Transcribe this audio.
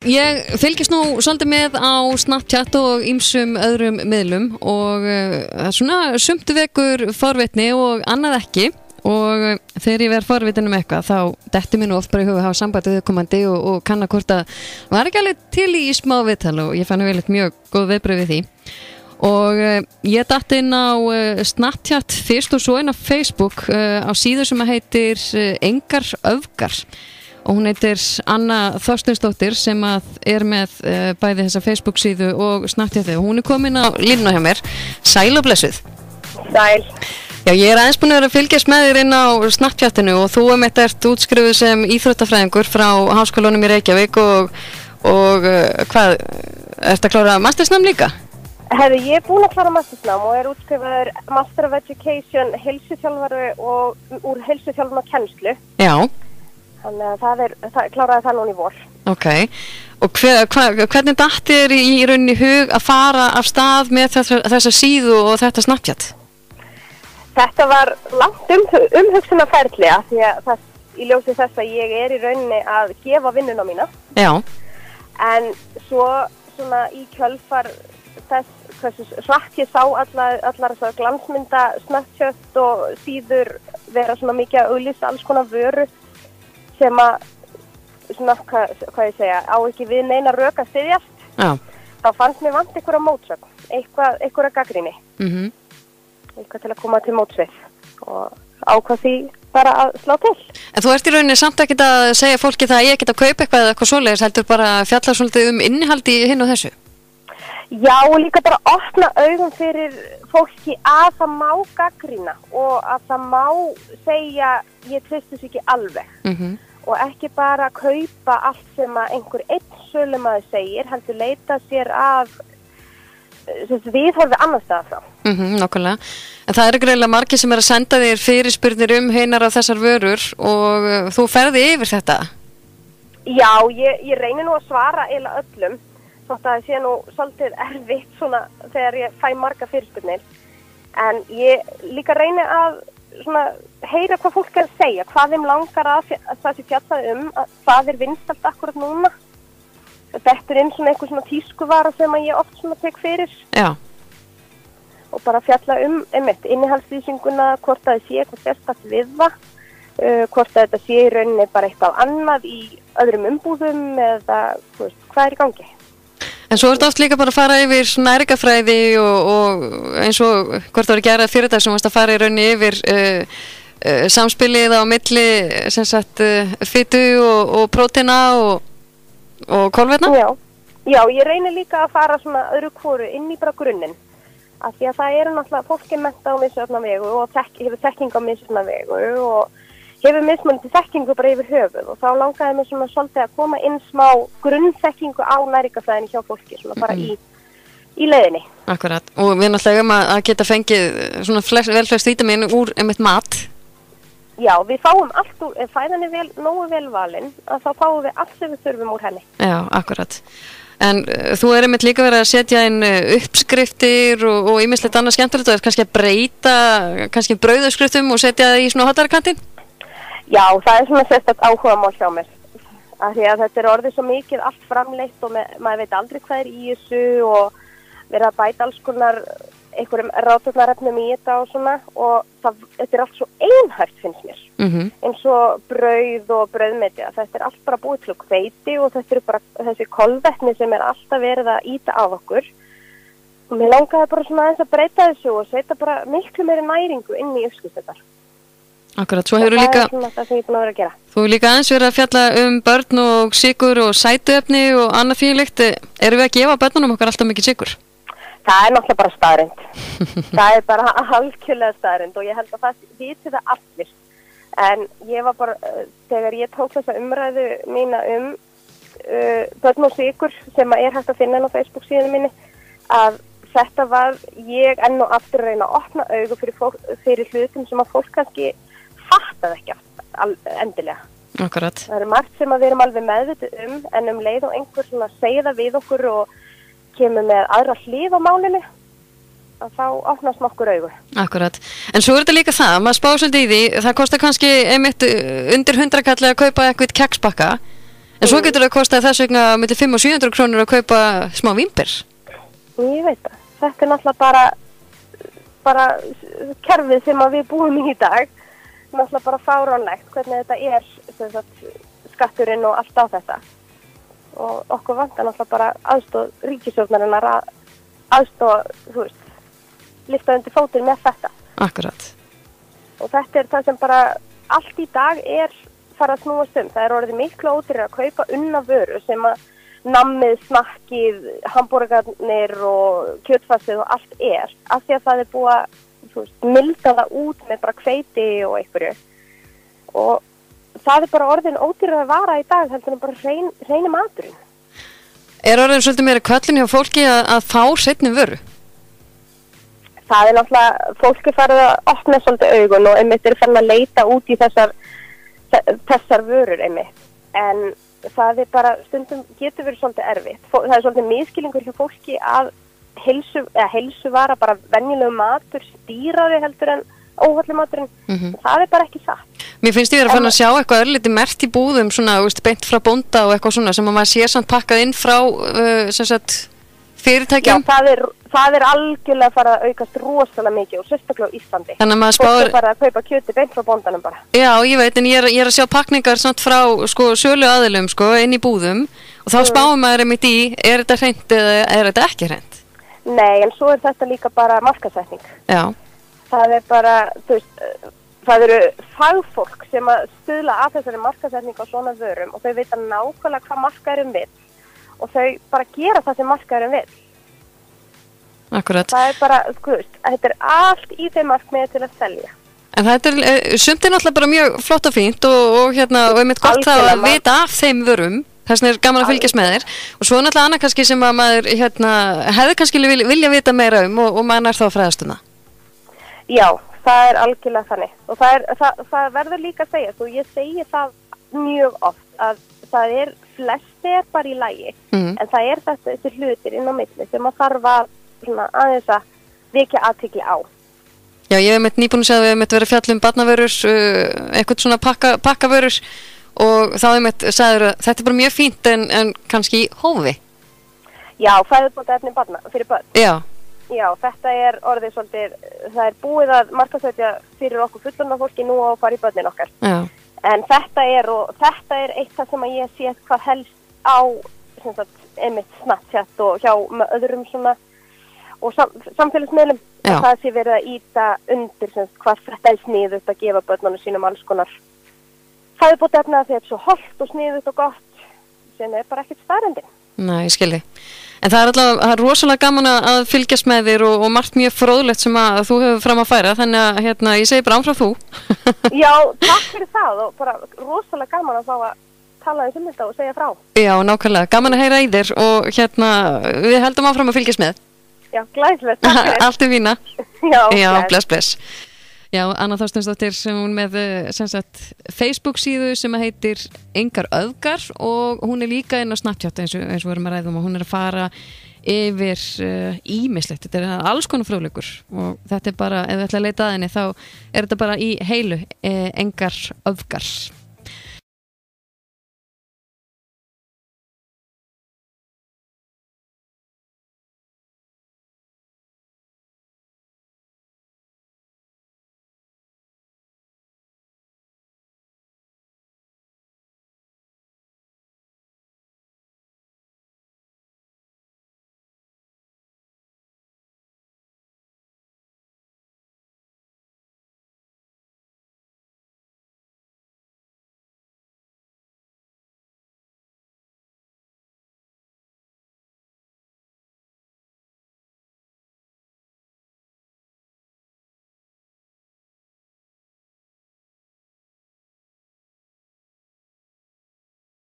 ég fylgist nú svolítið með á Snapchat og ýmsum öðrum miðlum og svona sumt vekur forvitni og annað ekki og þegar ég verð forvitin eitthvað þá dettur mér nú oft bara í huga að hafa samband við viðkomandi og kanna hvort að var ekki alveg til í smá viðtal og ég fann mjög góð viðbrögð við því. Og ég datt inn á Snapchat fyrst og svo inn á Facebook á síðu sem heitir Engar öfgar og hún heitir Anna Þorsteinsdóttir sem að með bæði þessa Facebook síðu og Snapchat og hún komin á línuna hjá mér. Sæl og blessuð. Sæl. Já, ég aðeins búin að vera að fylgjast með þér inn á Snapchatinu og þú ert útskrifuð sem íþróttafræðingur frá Háskólanum í Reykjavík og hvað, ertu að klára mastersnám líka? Herðu, ég búin að klára mastersnám og útskrifaður Master of Education heilsuþjálfari og úr heilsuþjálfun og kennslu. Já. Þannig að það kláraði það núna í vor. Ok, og hvernig datt þér í rauninni hug að fara af stað með þessa síðu og þetta Snapchat? Þetta var langt umhugsunarferli því að það í ljósi þess að ég í rauninni að gefa vinnuna mína. Já. En svo svona í kjölfar þess hversu hratt ég sá allar þessar glansmynda Snapchat og síður vera svona mikið að auglýsa alls konar vöru sem að svona, hvað ég segja, á ekki við neina rök að styðjast. Já. Þá fannst mér vant einhverja mótsögn, einhverja gagnrýni. Eitthvað til að koma til mótsvið og ákvað því bara að slá til. En þú ert í rauninni samt ekkert að segja fólki það að ég get að kaupa eitthvað eða eitthvað svoleiðis, heldur bara að fjalla svolítið innihald í hinn og þessu? Já, og líka bara opna augum fyrir fólki að það má gagnrýna og að það má segja ég treysti þessu ekki alveg. Og ekki bara kaupa allt sem að einhver einn sölumaður segir, heldur leita sér að við horfum annar staðar frá. Nákvæmlega. En það greiðlega margir sem að senda þér fyrirspurnir hinar af þessar vörur og þú ferði yfir þetta? Já, ég reynir nú að svara eiginlega öllum, þótt að það sé nú svolítið erfitt svona þegar ég fæ marga fyrirspurnir. En ég líka reyni að svona heyra hvað fólk að segja, hvað þeim langar að það sé fjallað hvað vinsælt akkurat núna. Þetta inn svona einhver svona tískuvara sem að ég oft svona tek fyrir. Já. Og bara fjalla innihaldslýsinguna, hvort það sé eitthvað sérstakt við það, hvort þetta sé í rauninni bara eitthvað annað í öðrum umbúðum eða hvað í gangi. En svo ertu oft líka bara að fara yfir næringarfræði og eins og hvort það var gerað fyrir dag sem varst að fara í rauninni yfir samspilið á milli sem sagt fitu og próteina og kolvetna? Já, ég reynir líka að fara svona öðru hvoru inn í bara grunninn. Af því að það náttúrulega fólki mennta á misjöfna vegu og hefur þekking á misjöfna vegu og hefur mismunandi þekkingu bara yfir höfuð og þá langaði mér svona svolítið að koma inn smá grunnþekkingu á næringarfræðinni hjá fólki svona bara í leiðinni. Akkurat, og við náttúrulega að geta fengið svona velflest vítamín úr einmitt mat. Já, við fáum allt úr, ef fæðan nógu vel valin, að þá fáum við allt sem við þurfum úr henni. Já, akkurat. En þú einmitt líka verið að setja inn uppskriftir og ýmislegt annað skemmtilegt og kannski að breyta brauðuppskriftum og setja það í svona hotdagakantinn? Já, það svona sérstakt áhugamál hjá mér. Af því að þetta orðið svo mikið allt framleitt og maður veit aldrei hvað í þessu og verið að bæta alls konar einhverjum ráðtöfnarefnum í þetta og svona og þetta allt svo einhæft finnst mér. Eins og brauð og brauðmeti. Þetta allt bara búið til hveiti og þetta bara þessi kolvetni sem alltaf verið að íta á okkur. Og mér langaði bara svona aðeins að breyta þessu og setja bara miklu meiri næringu inn í uppskriftirnar. Akkurat, svo hefur líka það sem ég er búin að vera að gera. Þú hefur líka aðeins verið að fjalla börn og sykur og sætuefni og annað fílíkt. Erum við að gefa börnunum okkar alltaf mikið sykur? Það náttúrulega bara staðreynd. Það bara algjörlega staðreynd og ég held að það viti það allir. En ég var bara, þegar ég tók þessa umræðu mína börn og sykur sem hægt að finna á Facebook síðan minni, að þetta var ég enn og aftur að reyna að opna augu fyrir hlutum sem að fólk kannski fattaði ekki endilega. Akkurat. Það margt sem að við erum alveg meðvituð en leið og einhver svona segja það við okkur og kemur með aðra hlið á málinu að þá opnast nokkur augu. Akkurat. En svo þetta líka það, maður spá svolítið í því, það kostar kannski einmitt undir 100 kalli að kaupa eitthvað keksbakka En svo getur það kostað þess vegna milli 500 og 700 krónur að kaupa smá vínber. Ég veit það. Þetta er náttúrulega bara kerfið sem að við búum í dag. Náttúrulega bara fáránlegt hvernig þetta er, sem sagt, skatturinn og allt á þetta. Og okkur vantar náttúrulega bara aðstoð ríkisstjórnarinnar að aðstoð, þú veist, lyfta undir fótinn með þetta. Akkurat. Og þetta er það sem bara allt í dag er fara að snúast það er orðið miklu ódýrara að kaupa unna vöru sem að nammið, snakkið, hambúrgarnir og kjötfassið og allt af því að það er búið að, þú veist, milda það út með bara hveiti og einhverju og það er bara orðin ódýrara að vara í dag heldur en bara hreini maturinn. Er orðin svolítið meira kvöllin hjá fólki að fá seinni vöru? Það er náttúrulega, fólki farið að opna svolítið augun og einmitt farin að leita út í þessar vörur einmitt, en það er bara stundum getur verið svolítið erfitt. Það er svolítið misskilningur hjá fólki að heilsuvara, bara venjulegu matur stýraði heldur en óholli maturinn. Það er bara ekki satt. Mér finnst ég verið að fann að sjá eitthvað örlítið merkt í búðum, svona, veist, beint frá bónda og eitthvað svona sem að maður sé samt pakkað inn frá sem sagt, fyrirtækjum. Já, það er algjörlega farið að aukast rosalega mikið og sérstaklega á Íslandi. Þannig að maður spáir... Fólk er farið að kaupa kjöti beint frá bóndanum bara. Já, ég veit, en ég er að sjá pakningar samt frá, sko, sölu aðilum, sko, inn í búðum og þá spáum maður einmitt í, er þetta hreint eða er þetta ekki hreint? Nei, en svo er þetta líka bara markaðssetning. Já. Það er bara, þú veist, það eru fagfólk sem að stuðla að þessari markaðssetning á svona vörum og þau vita nákvæmlega hvað markaðurinn vill og þau bara gera það sem markaðurinn vill. Akkurat. Það er bara, þú veist, þetta er allt í þeim markmiði til að selja. En þetta sumt er náttúrulega bara mjög flott og fínt og einmitt gott það að vita af þeim vörum, þess vegna er gaman að fylgjast með þér og svo náttúrulega annað kannski sem að maður hefði kannski vilja vita meira og maður er þá að fræðast um það. Já, það er algjörlega þannig og það verður líka að segja, og ég segi það mjög oft að það er flestir bara í lagi, en það er þessi hlutir inn á milli sem að þarf að aðeins að vekja athygli á. Já, ég hef meitt nýbúin að segja að við hefum meitt verið fjall barnavörur, eitthvað svona pakkavörur og þá hefum meitt sagður að þetta er bara mjög fínt en kannski í hófi. Já, fæðubótaefni fyrir börn. Já. Já, þetta er orðið svolítið, það er búið að markaðssetja fyrir okkur fullorðna fólki nú og fara í börnin okkar. Já. En þetta er eitt það sem að ég sé hvað helst á, sem sagt, einmitt Snapchat og hjá með öðrum svona og samfélagsmiðlum og það sé verið að íta undir hvað þetta er sniðugt að gefa börnunum sínum alls konar fæðubótaefni því að þetta er svo hollt og sniðugt og gott sem er bara ekkert staðreyndin. Nei, ég skilji. En það er rosalega gaman að fylgjast með þér og margt mjög fróðlegt sem að þú hefur fram að færa þannig að ég segi bara áfram þú. Já, takk fyrir það og bara rosalega gaman að fá að tala um þetta og segja frá. Já, nákvæmlega. Gaman að heyra í þér og við heldum áfram að fylgjast með. Já, glæsilegt, takk fyrir. Allt er fína. Já, bless. Já, Anna Þorsteinsdóttir sem hún með Facebook síðu sem heitir Engar öfgar og hún er líka inn á Snapchat eins og við erum að ræða og hún er að fara yfir ýmislegt. Þetta er alls konar fróðleikur og þetta er bara, ef við ætla að leita að henni þá er þetta bara í heilu Engar öfgar.